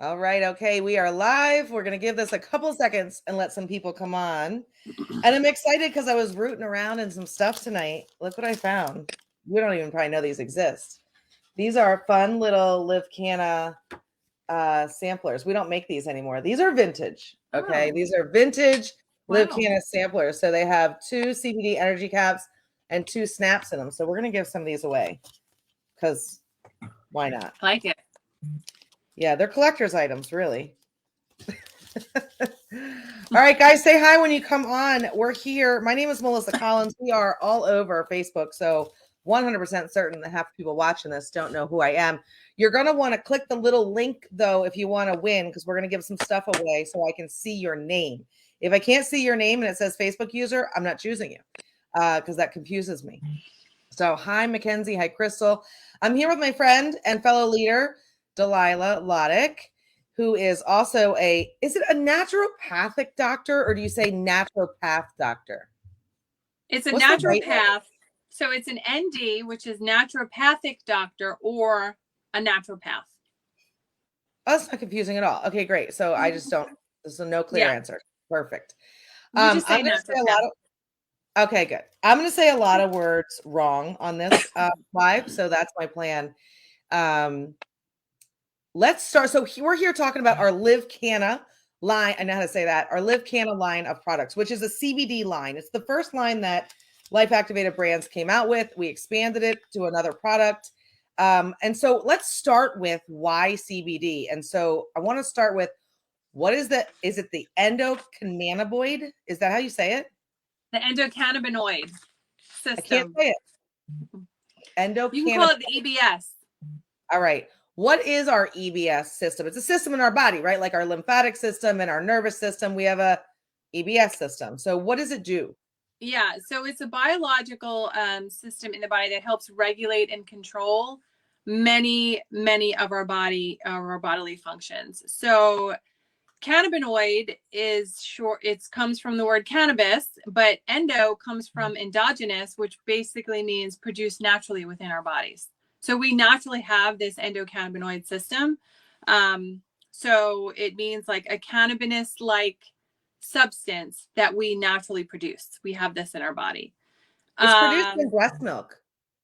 All right. Okay. We are live. We're going to give this a couple seconds and let some people come on. And I'm excited because I was rooting around in some stuff tonight. Look what I found. We don't even probably know these exist. These are fun little LivCana samplers. We don't make these anymore. These are vintage. Okay. Oh, These are vintage wow. LivCana samplers. So they have 2 CBD energy caps and 2 snaps in them. So we're going to give some of these away because why not? I like it. Yeah, they're collector's items, really. All right, guys, say hi when you come on. We're here. My name is Melissa Collins. We are all over Facebook. So 100% certain that half the people watching this don't know who I am. You're going to want to click the little link, though, if you want to win, because we're going to give some stuff away so I can see your name. If I can't see your name and it says Facebook user, I'm not choosing you because that confuses me. So hi, Mackenzie. Hi, Crystal. I'm here with my friend and fellow leader, Delilah Loddick, who is also is it a naturopathic doctor or do you say naturopath doctor? It's a What's the right naturopath. So it's an ND, which is naturopathic doctor or a naturopath. Oh, that's not confusing at all. Okay, great. So I just don't, there's a no clear answer. Perfect. We just say I'm going to say a naturopath. lot of, okay, good. I'm going to say a lot of words wrong on this live. So that's my plan. Let's start. So we're here talking about our LivCana line. I know how to say that. Our LivCana line of products, which is a CBD line. It's the first line that Life Activated Brands came out with. We expanded it to another product. And so let's start with why CBD. And so I want to start with what is that? Is it the endocannabinoid? Is that how you say it? The endocannabinoid system. I can't say it. Endocannabinoid. You can call it the EBS. All right. What is our EBS system? It's a system in our body, right? Like our lymphatic system and our nervous system. We have a EBS system. So what does it do? Yeah. So it's a biological system in the body that helps regulate and control many of our bodily functions. So cannabinoid is short. It comes from the word cannabis, but endo comes from endogenous, which basically means produced naturally within our bodies. So we naturally have this endocannabinoid system. So it means like a cannabis-like substance that we naturally produce. We have this in our body. It's produced in breast milk.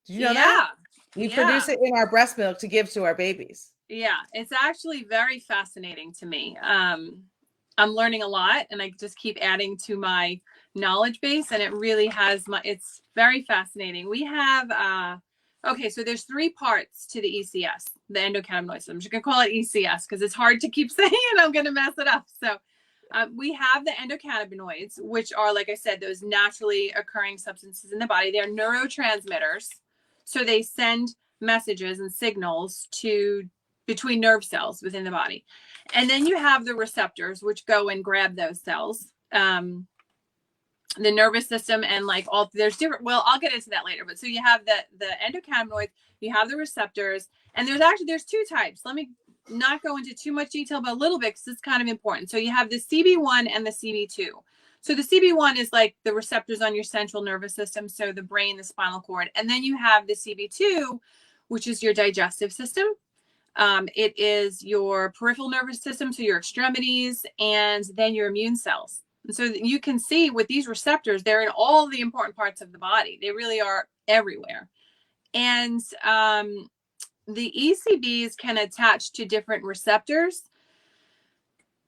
Did you know that? We produce it in our breast milk to give to our babies. Yeah, it's actually very fascinating to me. I'm learning a lot and I just keep adding to my knowledge base, and it really it's very fascinating. We have, okay, so there's 3 parts to the ECS, the endocannabinoid system. You can call it ECS because it's hard to keep saying it. I'm going to mess it up. So we have the endocannabinoids, which are, like I said, those naturally occurring substances in the body. They're neurotransmitters. So they send messages and signals between nerve cells within the body. And then you have the receptors, which go and grab those cells. The nervous system and there's different, well, I'll get into that later. But so you have the endocannabinoids, you have the receptors, and there's 2 types. Let me not go into too much detail, but a little bit, because it's kind of important. So you have the CB1 and the CB2. So the CB1 is like the receptors on your central nervous system, so the brain, the spinal cord. And then you have the CB2, which is your digestive system. It is your peripheral nervous system, so your extremities, and then your immune cells. And so you can see with these receptors, they're in all the important parts of the body. They really are everywhere. And the ECBs can attach to different receptors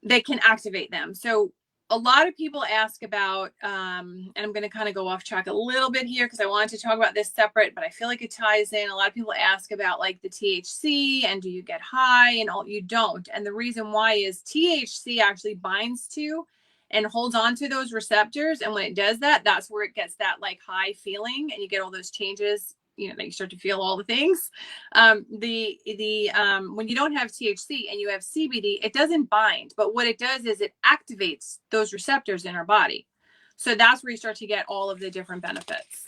that can activate them. So a lot of people ask about, and I'm going to kind of go off track a little bit here because I wanted to talk about this separate, but I feel like it ties in. A lot of people ask about like the THC and do you get high, and all. You don't. And the reason why is THC actually binds to and holds on to those receptors. And when it does that, that's where it gets that like high feeling, and you get all those changes, that you start to feel all the things. When you don't have THC and you have CBD, it doesn't bind, but what it does is it activates those receptors in our body. So that's where you start to get all of the different benefits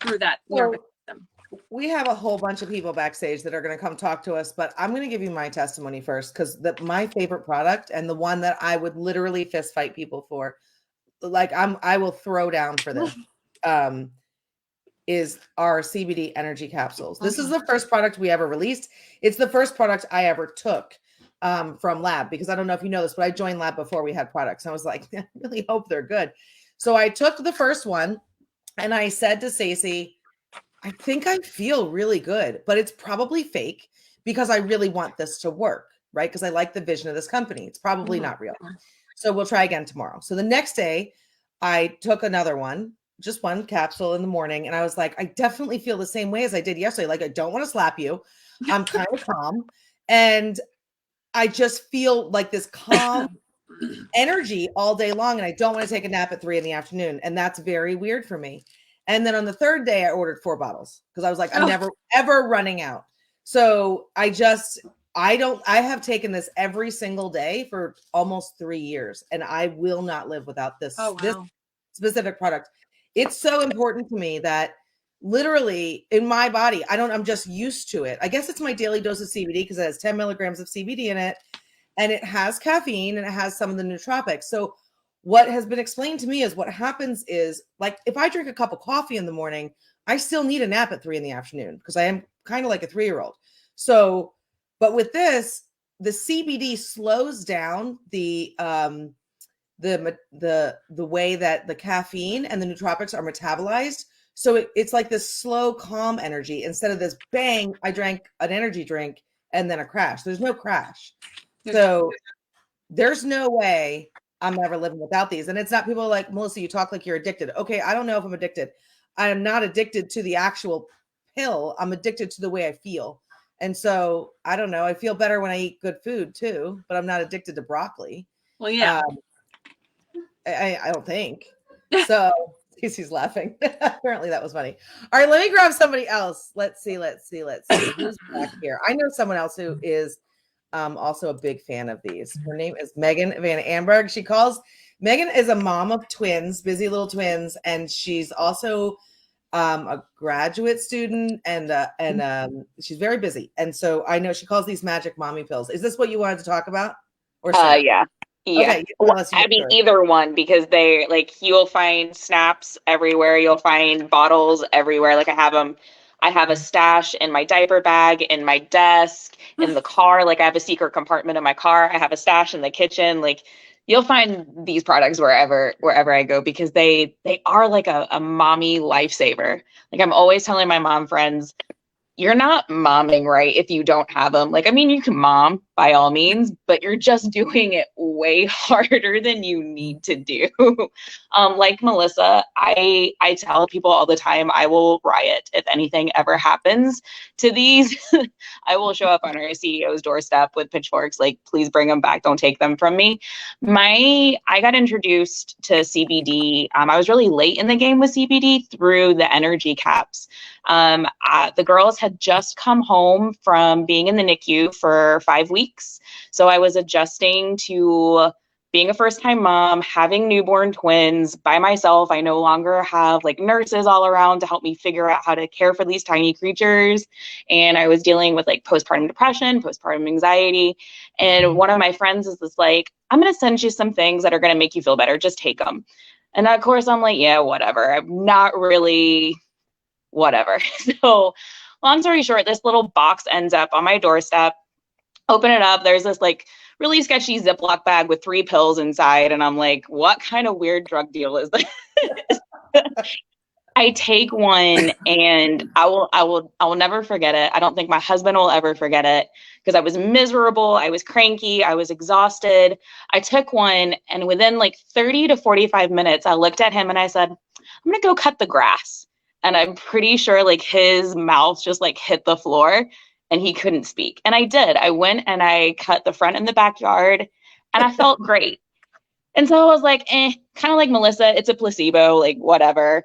through that nervous system. We have a whole bunch of people backstage that are going to come talk to us, but I'm going to give you my testimony first, because my favorite product, and the one that I would literally fist fight people for, like I will throw down for this, is our CBD energy capsules. This is the first product we ever released. It's the first product I ever took. from Lab, because I don't know if you know this, but I joined Lab before we had products. And I was like, I really hope they're good. So I took the first one and I said to Stacey, I think I feel really good, but it's probably fake because I really want this to work, right? Because I like the vision of this company. It's probably not real. So we'll try again tomorrow. So the next day, I took another one, just one capsule in the morning. And I was like, I definitely feel the same way as I did yesterday. Like, I don't want to slap you. I'm kind of calm. And I just feel like this calm energy all day long. And I don't want to take a nap at 3 p.m. And that's very weird for me. And then on the third day, I ordered 4 bottles because I was like, I'm never, ever running out. So I have taken this every single day for almost 3 years, and I will not live without this, this specific product. It's so important to me that literally in my body, I'm just used to it. I guess it's my daily dose of CBD because it has 10 milligrams of CBD in it, and it has caffeine and it has some of the nootropics. So what has been explained to me is what happens is, like, if I drink a cup of coffee in the morning, I still need a nap at 3 p.m. because I am kind of like a 3-year-old. So, but with this, the CBD slows down the way that the caffeine and the nootropics are metabolized. So it's like this slow, calm energy instead of this bang. I drank an energy drink and then a crash. There's no crash. So there's no way I'm ever living without these. And it's not, people are like, Melissa, you talk like you're addicted. Okay, I don't know if I'm addicted. I am not addicted to the actual pill. I'm addicted to the way I feel. And so I don't know. I feel better when I eat good food too, but I'm not addicted to broccoli. Well, yeah. I don't think. So Casey's laughing. Apparently that was funny. All right, let me grab somebody else. Let's see. Who's back here? I know someone else who is also a big fan of these. Her name is Megan Van Amberg. Megan is a mom of twins, busy little twins, and she's also a graduate student, and she's very busy. And so I know she calls these magic mommy pills. Is this what you wanted to talk about? Or yeah. Okay, I mean, either one, because they, like, you'll find snaps everywhere. You'll find bottles everywhere. Like, I have a stash in my diaper bag, in my desk, in the car. Like, I have a secret compartment in my car. I have a stash in the kitchen. Like, you'll find these products wherever I go, because they are like a mommy lifesaver. Like, I'm always telling my mom friends, you're not momming right if you don't have them. Like, I mean, you can mom by all means, but you're just doing it way harder than you need to do. Like Melissa, I tell people all the time, I will riot if anything ever happens to these. I will show up on our CEO's doorstep with pitchforks, like, please bring them back. Don't take them from me. I got introduced to CBD. I was really late in the game with CBD through the energy caps. The girls had just come home from being in the NICU for 5 weeks. So I was adjusting to being a first-time mom, having newborn twins by myself. I no longer have, like, nurses all around to help me figure out how to care for these tiny creatures. And I was dealing with, like, postpartum depression, postpartum anxiety. And one of my friends is just like, I'm going to send you some things that are going to make you feel better. Just take them. And of course I'm like, yeah, whatever. I'm not really whatever. So long story short, this little box ends up on my doorstep. Open it up. There's this, like, really sketchy Ziploc bag with 3 pills inside. And I'm like, what kind of weird drug deal is this? I take one, and I will never forget it. I don't think my husband will ever forget it, because I was miserable. I was cranky. I was exhausted. I took one, and within like 30 to 45 minutes, I looked at him and I said, I'm going to go cut the grass. And I'm pretty sure, like, his mouth just, like, hit the floor and he couldn't speak. And I did. I went and I cut the front and the backyard, and I felt great. And so I was like, kind of like Melissa, it's a placebo, like, whatever,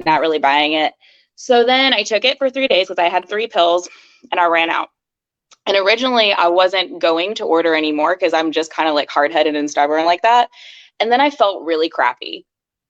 not really buying it. So then I took it for 3 days because I had 3 pills and I ran out. And originally I wasn't going to order anymore because I'm just kind of, like, hard-headed and stubborn like that. And then I felt really crappy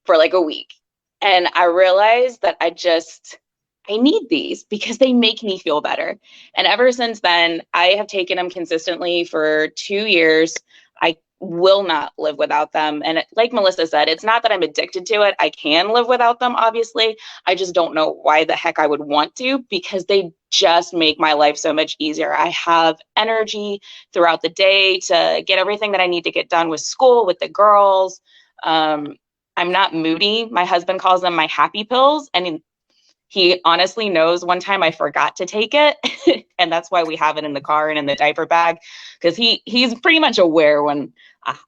for like a week. And I realized that I need these because they make me feel better. And ever since then, I have taken them consistently for 2 years. I will not live without them. And like Melissa said, it's not that I'm addicted to it. I can live without them, obviously. I just don't know why the heck I would want to, because they just make my life so much easier. I have energy throughout the day to get everything that I need to get done with school, with the girls. I'm not moody. My husband calls them my happy pills. And he honestly knows one time I forgot to take it. And that's why we have it in the car and in the diaper bag, because he's pretty much aware when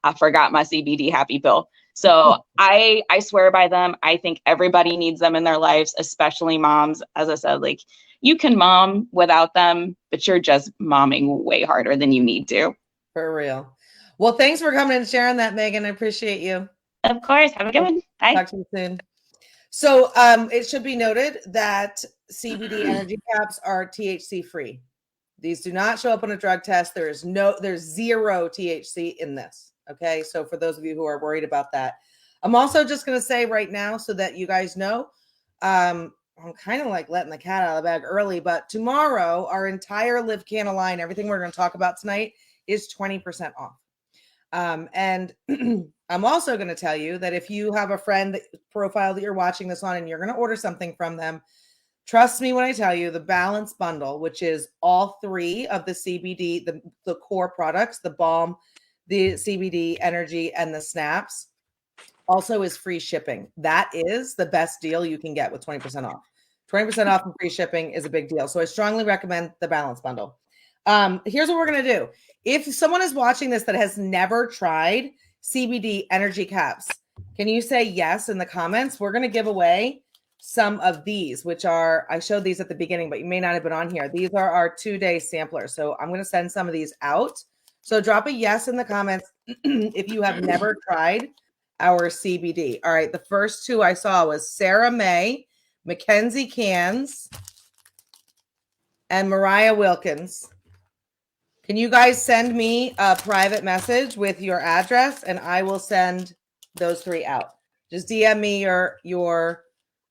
I forgot my CBD happy pill. So I swear by them. I think everybody needs them in their lives, especially moms. As I said, like, you can mom without them, but you're just momming way harder than you need to. For real. Well, thanks for coming and sharing that, Megan. I appreciate you. Of course. Have a good one. Bye. Talk to you soon. So it should be noted that CBD energy caps are THC free. These do not show up on a drug test. There's zero THC in this. Okay. So for those of you who are worried about that, I'm also just going to say right now, so that you guys know, I'm kind of like letting the cat out of the bag early, but tomorrow, our entire LivCana line, everything we're going to talk about tonight, is 20% off. And I'm also going to tell you that if you have a friend profile that you're watching this on and you're going to order something from them, trust me when I tell you, the Balance Bundle, which is all three of the CBD, the core products, the balm, the CBD energy, and the snaps, also is free shipping. That is the best deal you can get with 20% off. 20% off and free shipping is a big deal. So I strongly recommend the Balance Bundle. Here's what we're going to do. If someone is watching this that has never tried CBD energy caps, can you say yes in the comments? We're going to give away some of these, which are, I showed these at the beginning, but you may not have been on here. These are our 2-day samplers. So I'm going to send some of these out. So drop a yes in the comments if you have never tried our CBD. All right. The first two I saw was Sarah May, Mackenzie Cans, and Mariah Wilkins. Can you guys send me a private message with your address, and I will send those three out. Just DM me your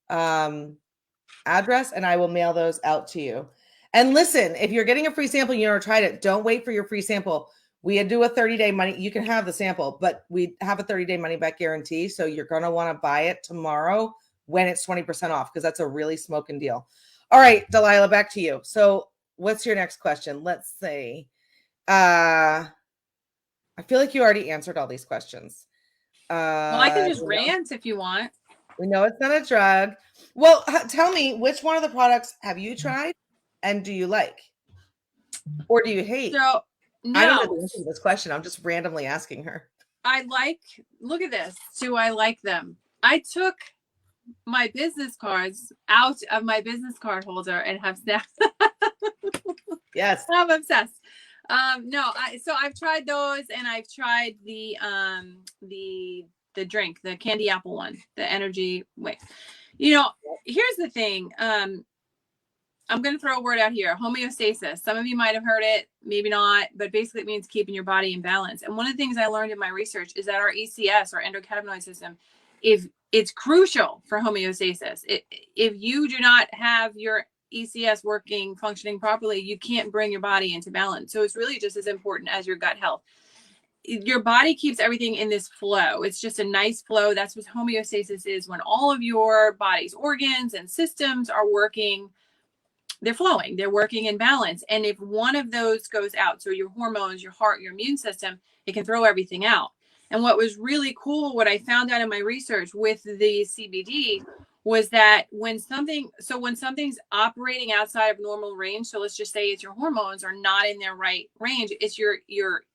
address, and I will mail those out to you. And listen, if you're getting a free sample, you never tried it, don't wait for your free sample. We do a 30-day money. You can have the sample, but we have a 30-day money back guarantee. So you're going to want to buy it tomorrow when it's 20% off, because that's a really smoking deal. All right, Delilah, back to you. So what's your next question? Let's see. I feel like you already answered all these questions. Well, I can just rant if you want. We know it's not a drug. Well, tell me, which one of the products have you tried and do you like? Or do you hate? So, no. I don't know the answer to this question. I'm just randomly asking her. Look at this. Do I like them? I took my business cards out of my business card holder and have snapped. Yes. I'm obsessed. So I've tried those, and I've tried the drink, the candy apple one, the energy. Wait, here's the thing. I'm going to throw a word out here. Homeostasis. Some of you might have heard it, maybe not, but basically it means keeping your body in balance. And one of the things I learned in my research is that our ECS, our endocannabinoid system, if it's crucial for homeostasis. If you do not have your ECS functioning properly, you can't bring your body into balance. So it's really just as important as your gut health. Your body keeps everything in this flow. It's just a nice flow. That's what homeostasis is. When all of your body's organs and systems are working, they're flowing, they're working in balance. And if one of those goes out, so your hormones, your heart, your immune system, it can throw everything out. And what was really cool, what I found out in my research with the CBD, was that when something's operating outside of normal range, so let's just say it's your hormones are not in their right range, it's your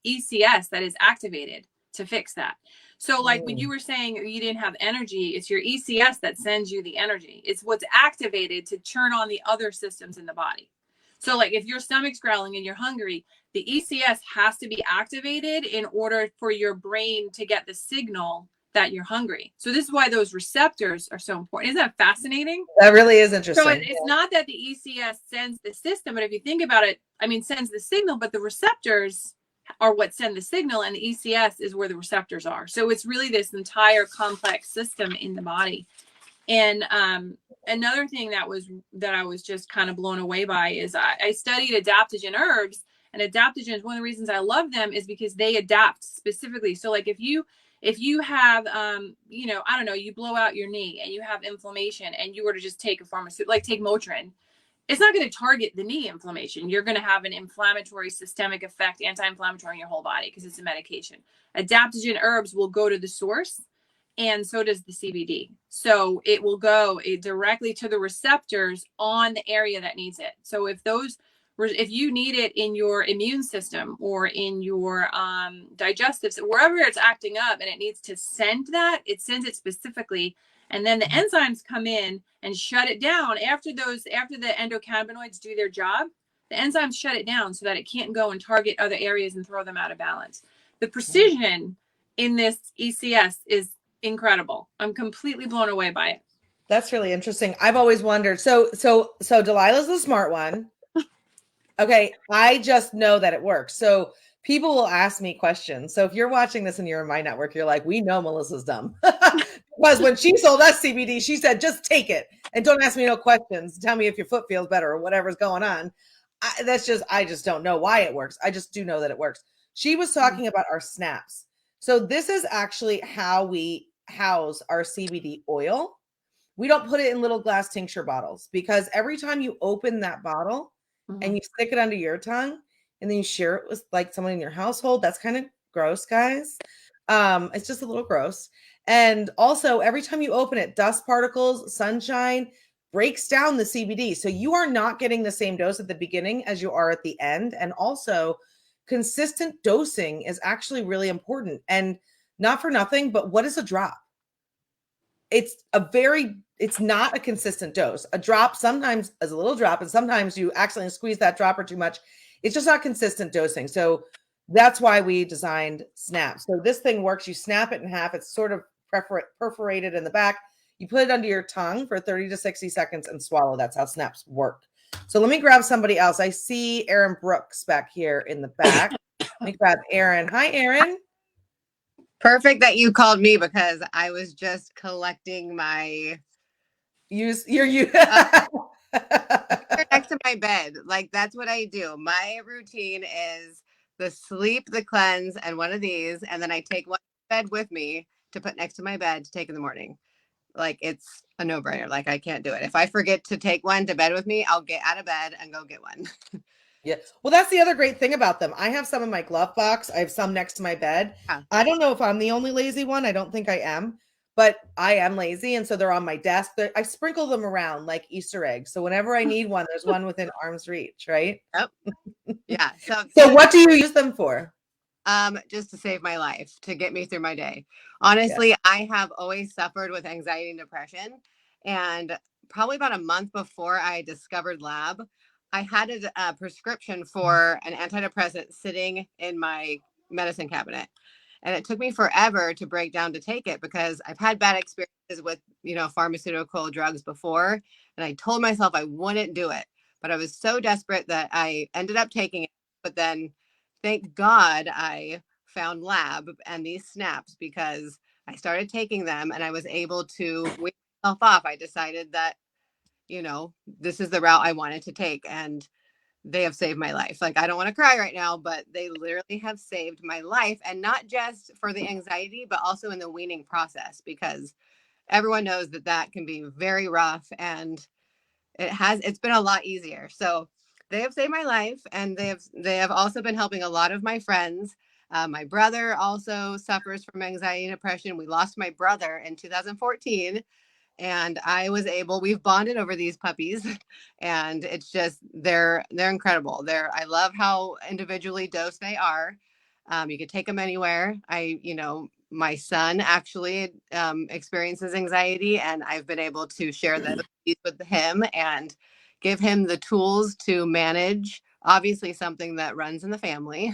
ECS that is activated to fix that. So like when you were saying you didn't have energy, it's your ECS that sends you the energy. It's what's activated to turn on the other systems in the body. So like if your stomach's growling and you're hungry, the ECS has to be activated in order for your brain to get the signal that you're hungry. So this is why those receptors are so important. Isn't that fascinating? That really is interesting. So it's not that the ECS sends the system, but if you think about it, sends the signal, but the receptors are what send the signal, and the ECS is where the receptors are. So it's really this entire complex system in the body. And another thing that I was just kind of blown away by is I studied adaptogen herbs, And adaptogens, one of the reasons I love them is because they adapt specifically. So like if you have, you know, I don't know, you blow out your knee and you have inflammation and you were to just take a pharmaceutical, like take Motrin, it's not going to target the knee inflammation. You're going to have an inflammatory systemic effect, anti-inflammatory in your whole body because it's a medication. Adaptogen herbs will go to the source, and so does the CBD. So it will go directly to the receptors on the area that needs it. So if you need it in your immune system or in your digestive, wherever it's acting up and it needs to send that, it sends it specifically. And then the enzymes come in and shut it down after the endocannabinoids do their job. The enzymes shut it down so that it can't go and target other areas and throw them out of balance. The precision in this ECS is incredible. I'm completely blown away by it. That's really interesting. I've always wondered. So Delilah's the smart one. Okay, I just know that it works. So people will ask me questions. So if you're watching this and you're in my network, you're like, we know Melissa's dumb. Because when she sold us CBD, she said, just take it and don't ask me no questions. Tell me if your foot feels better or whatever's going on. I just don't know why it works. I just do know that it works. She was talking about our snaps. So this is actually how we house our CBD oil. We don't put it in little glass tincture bottles because every time you open that bottle and you stick it under your tongue and then you share it with like someone in your household, that's kind of gross, guys. It's just a little gross. And also every time you open it, dust particles, sunshine breaks down the CBD. So you are not getting the same dose at the beginning as you are at the end. And also consistent dosing is actually really important. And not for nothing, but what is a drop? It's not a consistent dose. A drop sometimes is a little drop, and sometimes you accidentally squeeze that dropper too much. It's just not consistent dosing. So that's why we designed snaps. So this thing works. You snap it in half. It's sort of perforated in the back. You put it under your tongue for 30 to 60 seconds and swallow. That's how snaps work. So let me grab somebody else. I see Aaron Brooks back here in the back. Let me grab Aaron. Hi, Aaron. Perfect that you called me because I was just collecting my you're next to my bed. Like that's what I do. My routine is the sleep, the cleanse, and one of these, and then I take one bed with me to put next to my bed to take in the morning. Like it's a no-brainer. Like I can't do it. If I forget to take one to bed with me, I'll get out of bed and go get one. Yeah. Well, that's the other great thing about them. I have some in my glove box. I have some next to my bed. Yeah. I don't know if I'm the only lazy one. I don't think I am, but I am lazy. And so they're on my desk. I sprinkle them around like Easter eggs. So whenever I need one, there's one within arm's reach, right? Yep. Yeah. So what do you use them for? Just to save my life, to get me through my day. Honestly, yeah. I have always suffered with anxiety and depression. And probably about a month before I discovered Lab, I had a prescription for an antidepressant sitting in my medicine cabinet. And it took me forever to break down to take it because I've had bad experiences with, pharmaceutical drugs before. And I told myself I wouldn't do it. But I was so desperate that I ended up taking it. But then thank God I found Lab and these snaps because I started taking them and I was able to wean myself off. I decided that, this is the route I wanted to take and they have saved my life. Like, I don't want to cry right now, but they literally have saved my life, and not just for the anxiety, but also in the weaning process, because everyone knows that can be very rough, and it's been a lot easier. So they have saved my life, and they have also been helping a lot of my friends. My brother also suffers from anxiety and depression. We lost my brother in 2014. And we've bonded over these puppies, and it's just, they're incredible. I love how individually dosed they are. You could take them anywhere. My son actually experiences anxiety, and I've been able to share those with him and give him the tools to manage, obviously something that runs in the family,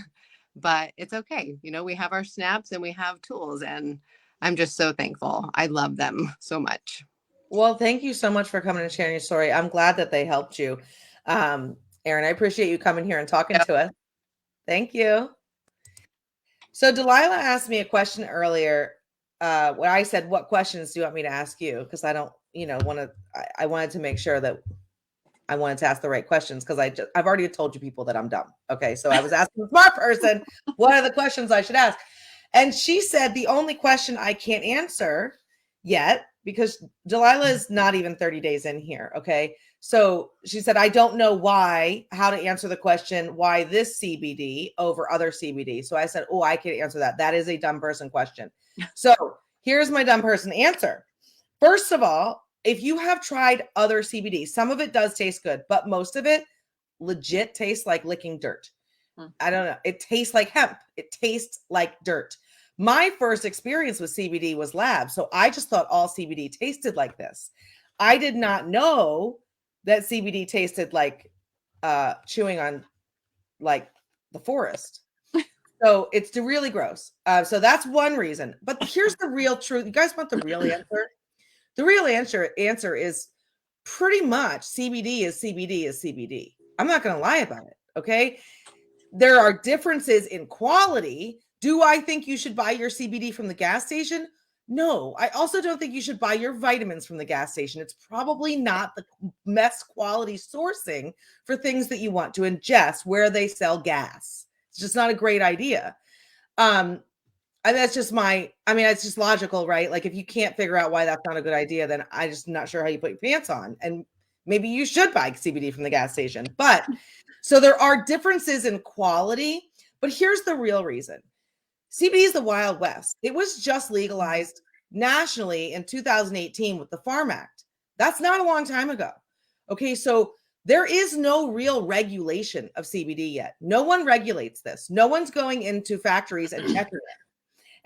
but it's okay. We have our snaps and we have tools, and I'm just so thankful. I love them so much. Well, thank you so much for coming and sharing your story. I'm glad that they helped you. Aaron, I appreciate you coming here and talking to us. Thank you. So Delilah asked me a question earlier when I said, what questions do you want me to ask you? Because I don't, want to, I wanted to make sure that I wanted to ask the right questions because I've already told you people that I'm dumb. Okay. So I was asking the smart person, what are the questions I should ask? And she said, the only question I can't answer yet, because Delilah is not even 30 days in here. Okay. So she said, I don't know how to answer the question, why this CBD over other CBD. So I said, oh, I can answer that. That is a dumb person question. So here's my dumb person answer. First of all, if you have tried other CBD, some of it does taste good, but most of it legit tastes like licking dirt. I don't know. It tastes like hemp. It tastes like dirt. My first experience with CBD was lab. So I just thought all CBD tasted like this. I did not know that CBD tasted like chewing on like the forest. So it's really gross. So that's one reason. But here's the real truth. You guys want the real answer? The real answer is pretty much CBD is CBD is CBD. I'm not going to lie about it. Okay. There are differences in quality. Do I think you should buy your CBD from the gas station? No. I also don't think you should buy your vitamins from the gas station. It's probably not the best quality sourcing for things that you want to ingest where they sell gas. It's just not a great idea. And that's just it's just logical, right? Like if you can't figure out why that's not a good idea, then I'm just not sure how you put your pants on. And maybe you should buy CBD from the gas station. But so there are differences in quality, but here's the real reason. CBD is the Wild West. It was just legalized nationally in 2018 with the Farm Act. That's not a long time ago. Okay, so there is no real regulation of CBD yet. No one regulates this. No one's going into factories and checking it.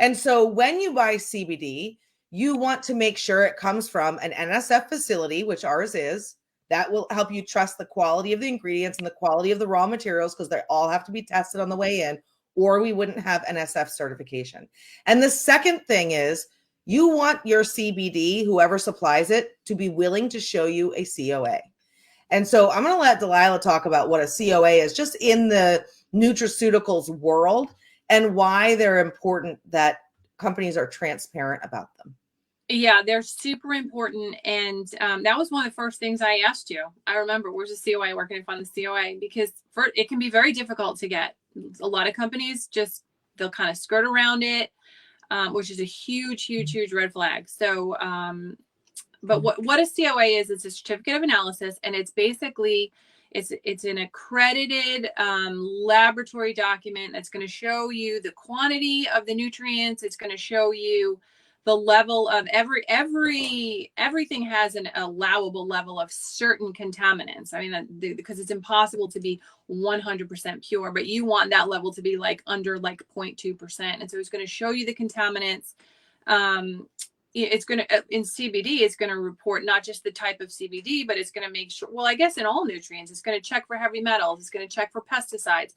And so when you buy CBD, you want to make sure it comes from an NSF facility, which ours is. That will help you trust the quality of the ingredients and the quality of the raw materials because they all have to be tested on the way in, or we wouldn't have NSF certification. And the second thing is you want your CBD, whoever supplies it, to be willing to show you a COA. And so I'm going to let Delilah talk about what a COA is just in the nutraceuticals world and why they're important that companies are transparent about them. Yeah, they're super important. And that was one of the first things I asked you. I remember, where's the COA? Where can I find the COA? Because it can be very difficult to get. A lot of companies they'll kind of skirt around it, which is a huge, huge, huge red flag. So, but what a COA is, it's a certificate of analysis, and it's basically, it's an accredited laboratory document that's going to show you the quantity of the nutrients. It's going to show you the level of everything has an allowable level of certain contaminants. I mean, because it's impossible to be 100% pure, but you want that level to be like under like 0.2%. And so it's going to show you the contaminants. It's going to, in CBD, it's going to report not just the type of CBD, but it's going to make sure, well, I guess in all nutrients, it's going to check for heavy metals. It's going to check for pesticides.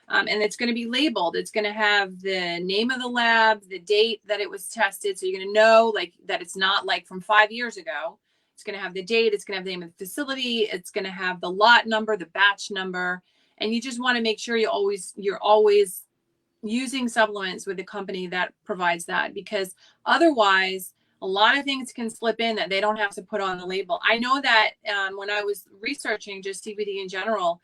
And it's going to be labeled. It's going to have the name of the lab, the date that it was tested. So you're going to know like that it's not like from 5 years ago. It's going to have the date. It's going to have the name of the facility. It's going to have the lot number, the batch number. And you just want to make sure you're always using supplements with a company that provides that, because otherwise a lot of things can slip in that they don't have to put on the label. I know that when I was researching just CBD in general,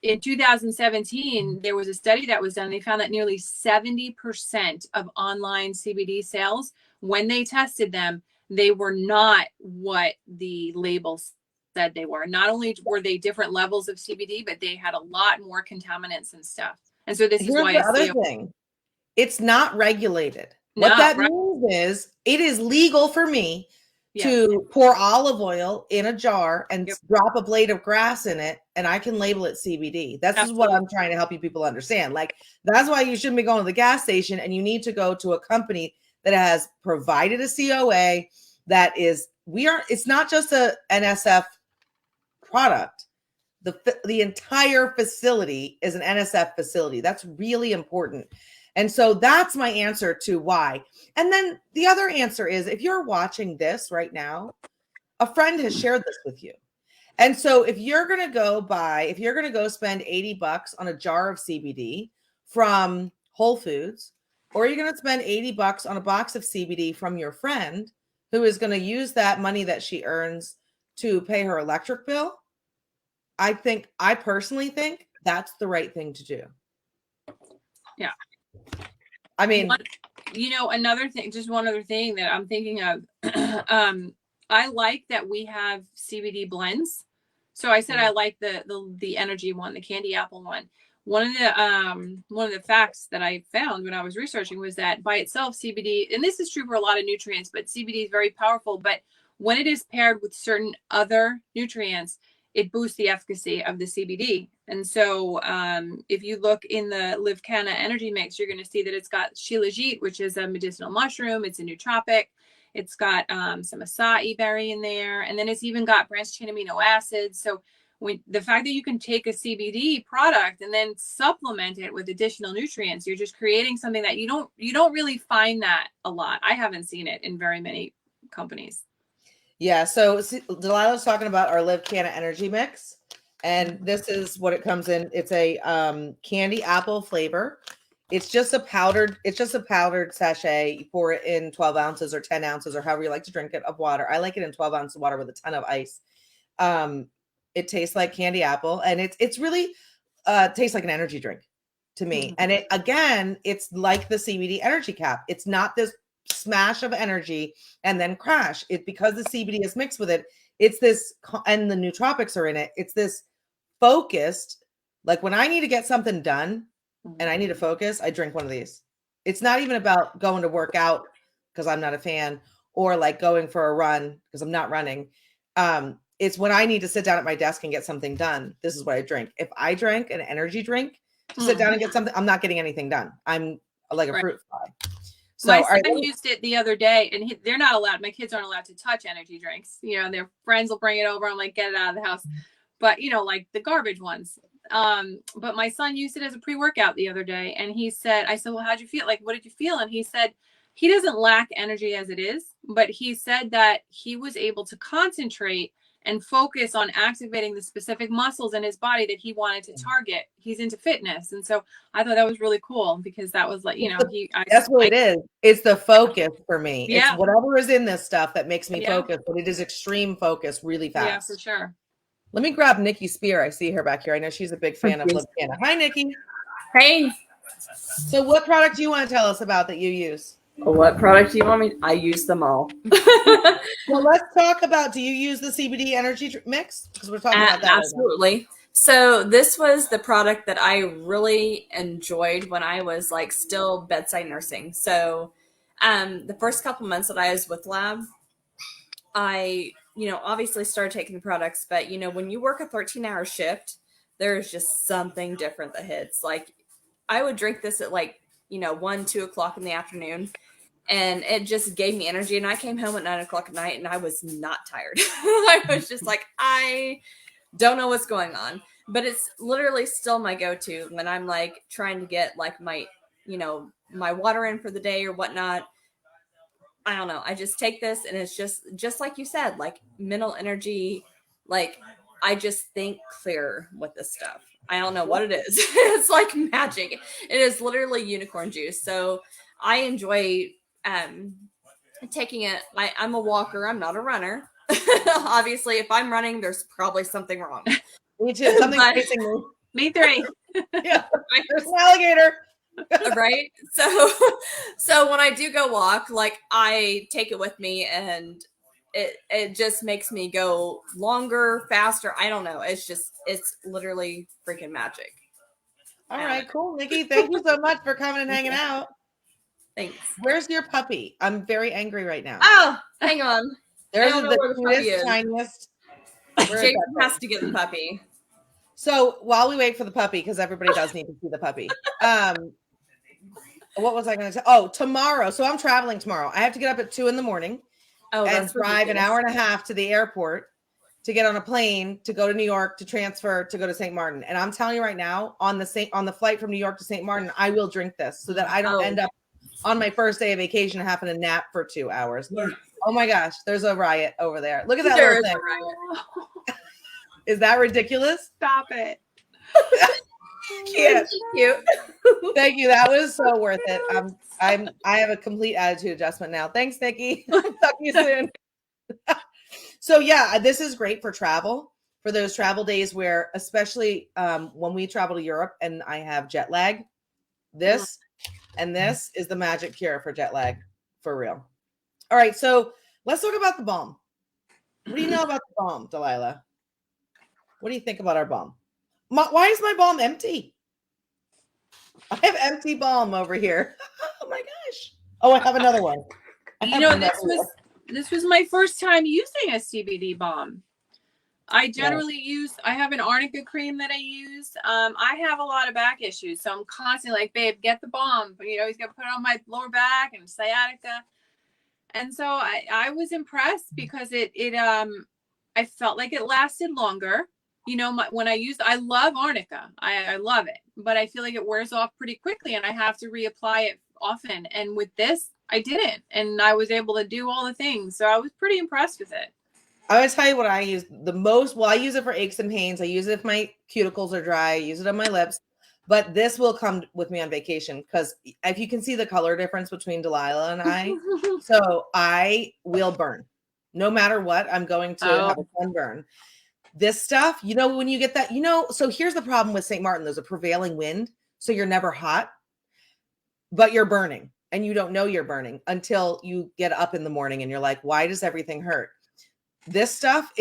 in 2017, there was a study that was done. They found that nearly 70% of online CBD sales, when they tested them, they were not what the labels said they were. Not only were they different levels of CBD, but they had a lot more contaminants and stuff. And so this is why the other thing. It's not regulated. No, what that means is it is legal for me to pour olive oil in a jar and drop a blade of grass in it, and I can label it CBD. That's just what I'm trying to help you people understand. Like, that's why you shouldn't be going to the gas station, and you need to go to a company that has provided a COA that is, it's not just a NSF product. The entire facility is an NSF facility. That's really important. And so that's my answer to why. And then the other answer is, if you're watching this right now, a friend has shared this with you. And so if you're going to go spend $80 on a jar of CBD from Whole Foods, or you're going to spend $80 on a box of CBD from your friend who is going to use that money that she earns to pay her electric bill, I personally think that's the right thing to do. Yeah. I mean, another thing, just one other thing that I'm thinking of, I like that we have CBD blends. So I said I like the energy one, the candy apple one. One of the facts that I found when I was researching was that by itself, CBD, and this is true for a lot of nutrients, but CBD is very powerful. But when it is paired with certain other nutrients, it boosts the efficacy of the CBD. And so if you look in the LivCana energy mix, you're going to see that it's got shilajit, which is a medicinal mushroom. It's a nootropic. It's got some acai berry in there. And then it's even got branched chain amino acids. So the fact that you can take a CBD product and then supplement it with additional nutrients, you're just creating something that you don't really find that a lot. I haven't seen it in very many companies. Yeah, so Delilah's talking about our LivCana energy mix, and this is what it comes in. It's a candy apple flavor. It's just a powdered sachet. You pour it in 12 ounces or 10 ounces or however you like to drink it of water. I like it in 12 ounces of water with a ton of ice. It tastes like candy apple, and it's really tastes like an energy drink to me. And it's like the CBD energy cap. It's not this smash of energy and then crash. It because the CBD is mixed with it. It's this, and the nootropics are in it. It's this focused, like when I need to get something done and I need to focus, I drink one of these. It's not even about going to work out because I'm not a fan, or like going for a run because I'm not running. It's when I need to sit down at my desk and get something done. This is what I drink. If I drank an energy drink to sit down and get something, I'm not getting anything done. I'm like a fruit fly. So my son used it the other day, and they're not allowed. My kids aren't allowed to touch energy drinks. Their friends will bring it over. I'm like, get it out of the house. But like the garbage ones. But my son used it as a pre-workout the other day, and I said, well, how'd you feel? Like, what did you feel? And he said he doesn't lack energy as it is, but he said that he was able to concentrate and focus on activating the specific muscles in his body that he wanted to target. He's into fitness. And so I thought that was really cool, because that was like, that's what it is. It's the focus for me. Yeah. It's whatever is in this stuff that makes me focus, but it is extreme focus really fast. Yeah, for sure. Let me grab Nikki Spear. I see her back here. I know she's a big fan of LivCana. Hi, Nikki. Hey. So what product do you want to tell us about that you use? What product do you want me? I use them all. Well, let's talk about, do you use the CBD energy mix? Because we're talking about that. Absolutely. Right now. So this was the product that I really enjoyed when I was like still bedside nursing. So the first couple months that I was with Lab, I, obviously started taking the products, but when you work a 13-hour shift, there's just something different that hits. Like I would drink this at 1, 2 o'clock in the afternoon, and it just gave me energy. And I came home at 9 o'clock at night and I was not tired. I was just like, I don't know what's going on, but it's literally still my go-to when I'm like trying to get like my, my water in for the day or whatnot. I don't know. I just take this, and it's just like you said, like mental energy. Like I just think clearer with this stuff. I don't know what it is. It's like magic. It is literally unicorn juice. So I enjoy taking it. I'm a walker. I'm not a runner. Obviously, if I'm running, there's probably something wrong. Me too. Something's facing me. Me three. Yeah. There's an alligator. Right. So when I do go walk, like I take it with me, and it just makes me go longer, faster. I don't know. It's literally freaking magic. All right, cool, Nikki. Thank you so much for coming and hanging out. Thanks. Where's your puppy? I'm very angry right now. Oh, hang on. There's the cutest, tiniest. Jason has to get the puppy. So while we wait for the puppy, because everybody does need to see the puppy. What was I going to say? Oh, tomorrow. So I'm traveling tomorrow. I have to get up at 2 a.m. and drive an hour and a half to the airport to get on a plane to go to New York to transfer to go to St. Martin. And I'm telling you right now, on the flight from New York to St. Martin, I will drink this so that I don't end up on my first day of vacation having to nap for 2 hours. Yeah. Oh my gosh, there's a riot over there. Look at that little thing. Is that ridiculous? Stop it. Cute. Thank you. That was so worth it. I have a complete attitude adjustment now. Thanks, Nikki. Talk to you soon. So yeah, this is great for travel. for those travel days where, especially when we travel to Europe and I have jet lag, this and this is the magic cure for jet lag, for real. All right, so let's talk about the balm. What do you know about the balm, Delilah? What do you think about our balm? Why is my balm empty? I have empty balm over here. Oh my gosh. Oh, I have another one. This was my first time using a CBD balm. I generally I have an arnica cream that I use. I have a lot of back issues, so I'm constantly like, babe, get the balm. But, he's got to put it on my lower back and sciatica. And so I was impressed because I felt like it lasted longer. I love arnica. I love it, but I feel like it wears off pretty quickly and I have to reapply it often. And with this, I didn't, and I was able to do all the things. So I was pretty impressed with it. I would tell you what I use the most. Well, I use it for aches and pains. I use it if my cuticles are dry. I use it on my lips. But this will come with me on vacation because if you can see the color difference between Delilah and I, so I will burn. No matter what, I'm going to have a sunburn. This stuff, when you get that, so here's the problem with St. Martin. There's a prevailing wind, so you're never hot, but you're burning. And you don't know you're burning until you get up in the morning and you're like, why does everything hurt? This stuff,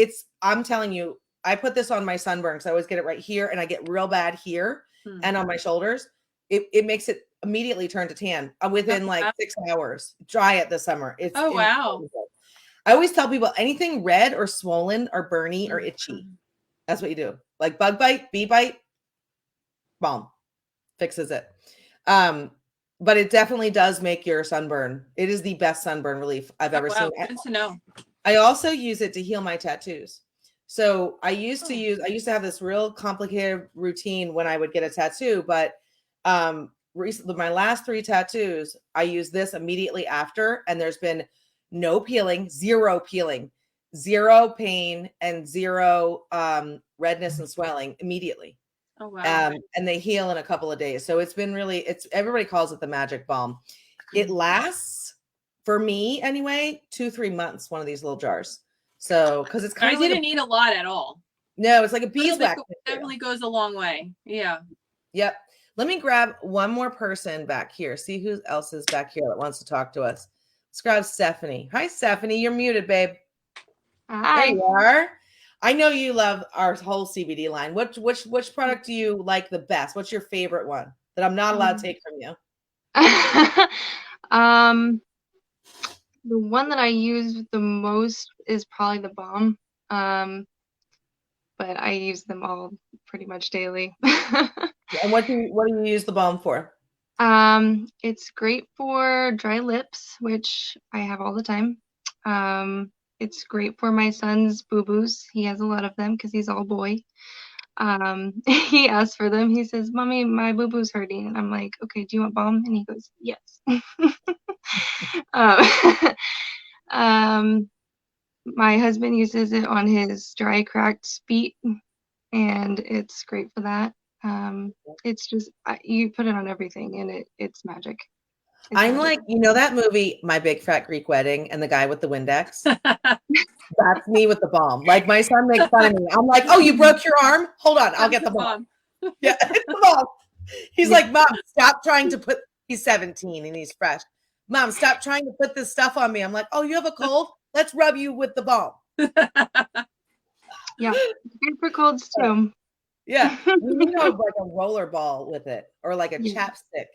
I'm telling you, I put this on my sunburn because I always get it right here and I get real bad here and on my shoulders. It makes it immediately turn to tan within 6 hours. Dry it this summer. It's wow. I always tell people anything red or swollen or burny or itchy. That's what you do. Like bug bite, bee bite, balm fixes it. But it definitely does make your sunburn. It is the best sunburn relief I've ever seen. Good to know. I also use it to heal my tattoos. So I used to have this real complicated routine when I would get a tattoo, but recently my last 3 tattoos, I use this immediately after, and there's been no peeling, zero peeling, zero pain, and zero redness and swelling immediately. Oh, wow. And they heal in a couple of days. So it's been everybody calls it the magic balm. It lasts, for me anyway, 2-3 months, one of these little jars. So, because it's kind of didn't need a lot at all. No, it's like a beeswax. It definitely goes a long way. Yeah. Yep. Let me grab one more person back here. See who else is back here that wants to talk to us. Let's grab Stephanie. Hi, Stephanie. You're muted, babe. Hi. There you are. I know you love our whole CBD line. Which product do you like the best? What's your favorite one that I'm not allowed to take from you? The one that I use the most is probably the balm. But I use them all pretty much daily. And what do you use the balm for? It's great for dry lips, which I have all the time. It's great for my son's boo-boos. He has a lot of them because he's all boy. He asked for them. He says, Mommy, my boo-boo's hurting. And I'm like, okay, do you want balm? And he goes, yes. My husband uses it on his dry, cracked feet, and it's great for that. It's just, you put it on everything, and it's magic. I'm magic. Like, that movie, My Big Fat Greek Wedding, and the guy with the Windex? That's me with the balm. Like, my son makes fun of me. I'm like, oh, you broke your arm? Hold on, I'll get the balm. Yeah, it's the balm. He's like, Mom, stop trying to put, he's 17 and he's fresh. Mom, stop trying to put this stuff on me. I'm like, oh, you have a cold? Let's rub you with the balm. Yeah, good for colds too. Yeah, we need like a roller ball with it, or like a chapstick.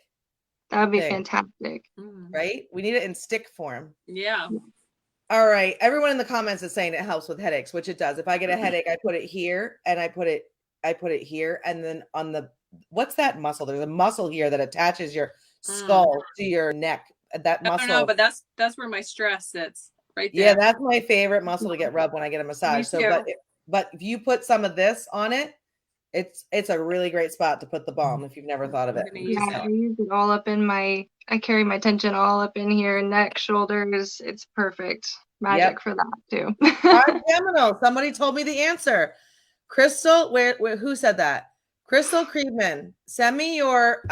That would be fantastic. Right? We need it in stick form. Yeah. All right. Everyone in the comments is saying it helps with headaches, which it does. If I get a headache, I put it here and I put it here. And then on what's that muscle? There's a muscle here that attaches your skull to your neck. That muscle. I don't know, but that's where my stress sits right there. Yeah, that's my favorite muscle to get rubbed when I get a massage. So, but if you put some of this on it, it's a really great spot to put the balm if you've never thought of it. Yeah, I use it all up in I carry my tension all up in here, neck, shoulders. It's perfect. Magic for that too. Trigeminal. Somebody told me the answer. Crystal, where who said that? Crystal Kriegman, send me your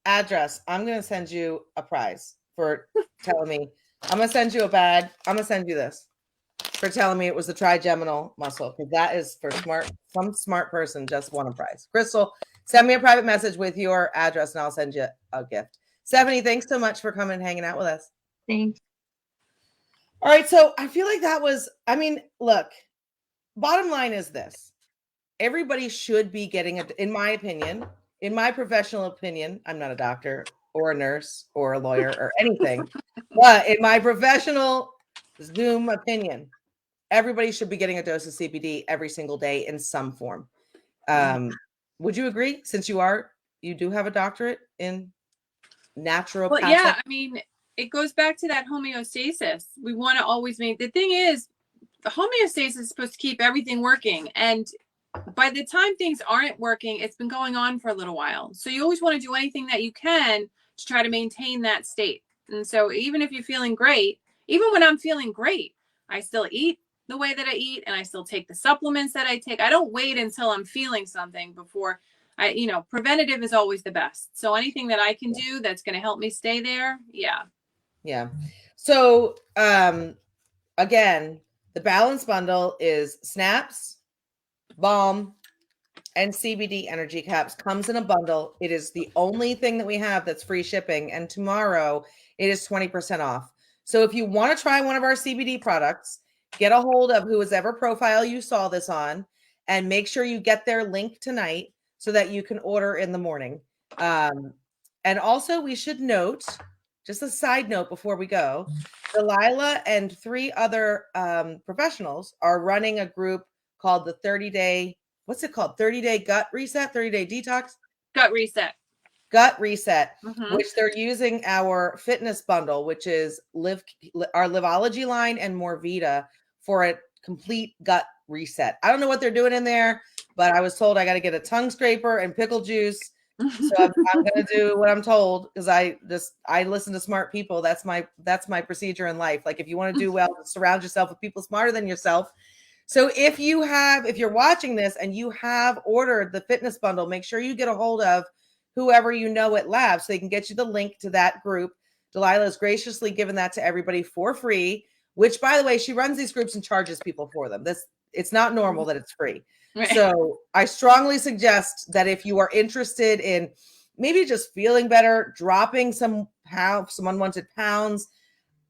address. I'm going to send you a prize for telling me. I'm going to send you a bag. I'm going to send you this. for telling me it was the trigeminal muscle, because that is for some smart person just won a prize. Crystal, send me a private message with your address and I'll send you a gift. Stephanie, thanks so much for coming and hanging out with us. Thanks. All right, so I feel like that was, I mean, look, bottom line is this. Everybody should be getting, in my opinion, in my professional opinion, I'm not a doctor or a nurse or a lawyer or anything, but in my professional Zoom opinion, everybody should be getting a dose of CBD every single day in some form. Would you agree, since you do have a doctorate in naturopathic? Well, yeah, I mean, it goes back to that homeostasis. We want to always the thing is, the homeostasis is supposed to keep everything working. And by the time things aren't working, it's been going on for a little while. So you always want to do anything that you can to try to maintain that state. And so even if you're feeling great, even when I'm feeling great, I still eat the way that I eat and I still take the supplements that I take. I don't wait until I'm feeling something before preventative is always the best. So anything that I can do that's going to help me stay there. Yeah. Yeah. So, again, the balance bundle is snaps, balm, and CBD energy caps. Comes in a bundle. It is the only thing that we have that's free shipping. And tomorrow it is 20% off. So if you want to try one of our CBD products, get a hold of whoever profile you saw this on and make sure you get their link tonight so that you can order in the morning. And also we should note, just a side note before we go, Delilah and 3 other professionals are running a group called the 30-day, what's it called? 30-day gut reset, 30-day detox? Gut reset. Gut reset, Mhm. which they're using our fitness bundle, which is our Livology line and Morvita for a complete gut reset. I don't know what they're doing in there, but I was told I got to get a tongue scraper and pickle juice. So I'm going to do what I'm told, because I listen to smart people. That's my procedure in life. Like, if you want to do well, surround yourself with people smarter than yourself. So if you're watching this and you have ordered the fitness bundle, make sure you get a hold of whoever you know at Lab so they can get you the link to that group. Delilah has graciously given that to everybody for free, which, by the way, she runs these groups and charges people for them. It's not normal that it's free. Right. So I strongly suggest that if you are interested in maybe just feeling better, dropping some unwanted pounds,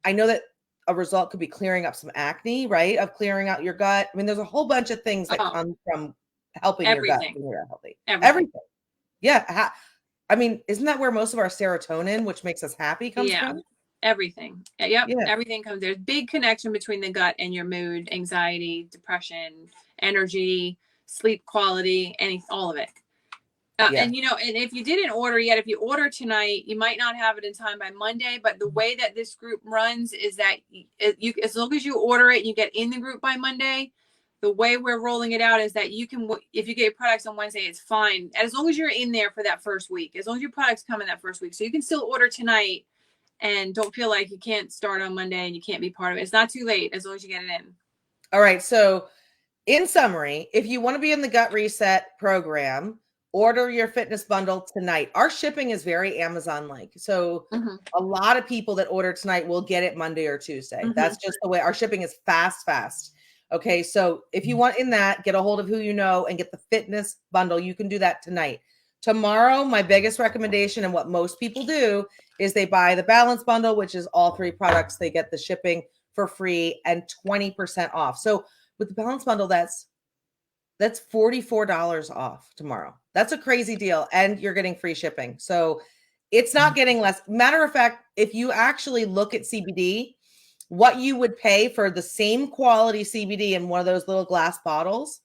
I know that a result could be clearing up some acne, right? Of clearing out your gut. I mean, there's a whole bunch of things that come from helping your gut when you're healthy. Everything. Yeah. I mean, isn't that where most of our serotonin, which makes us happy, comes from? Everything. Yep. Yeah. Everything comes. There's big connection between the gut and your mood, anxiety, depression, energy, sleep quality, all of it. And if you didn't order yet, if you order tonight, you might not have it in time by Monday. But the way that this group runs is that as long as you order it and you get in the group by Monday, the way we're rolling it out is that you can, if you get your products on Wednesday, it's fine. As long as you're in there for that first week, as long as your products come in that first week. So you can still order tonight and don't feel like you can't start on Monday and you can't be part of it. It's not too late as long as you get it in. All right. So in summary, if you want to be in the gut reset program, order your fitness bundle tonight. Our shipping is very Amazon-like. So a lot of people that order tonight will get it Monday or Tuesday. That's just the way our shipping is fast. Okay. So if you want in that, get a hold of who you know and get the fitness bundle. You can do that tonight. Tomorrow, my biggest recommendation, and what most people do, is they buy the balance bundle, which is all 3 products. They get the shipping for free and 20% off. So with the balance bundle, that's $44 off tomorrow. That's a crazy deal. And you're getting free shipping. So it's not getting less. Matter of fact, if you actually look at CBD, what you would pay for the same quality CBD in one of those little glass bottles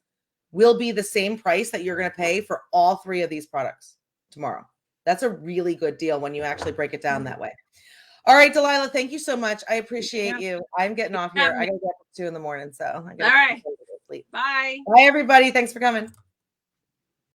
will be the same price that you're going to pay for all 3 of these products tomorrow. That's a really good deal when you actually break it down that way. All right, Delilah, thank you so much. I appreciate you. I'm getting off here. I got to get up at 2 a.m. So I got all right. Sleep. Bye. Bye, everybody. Thanks for coming.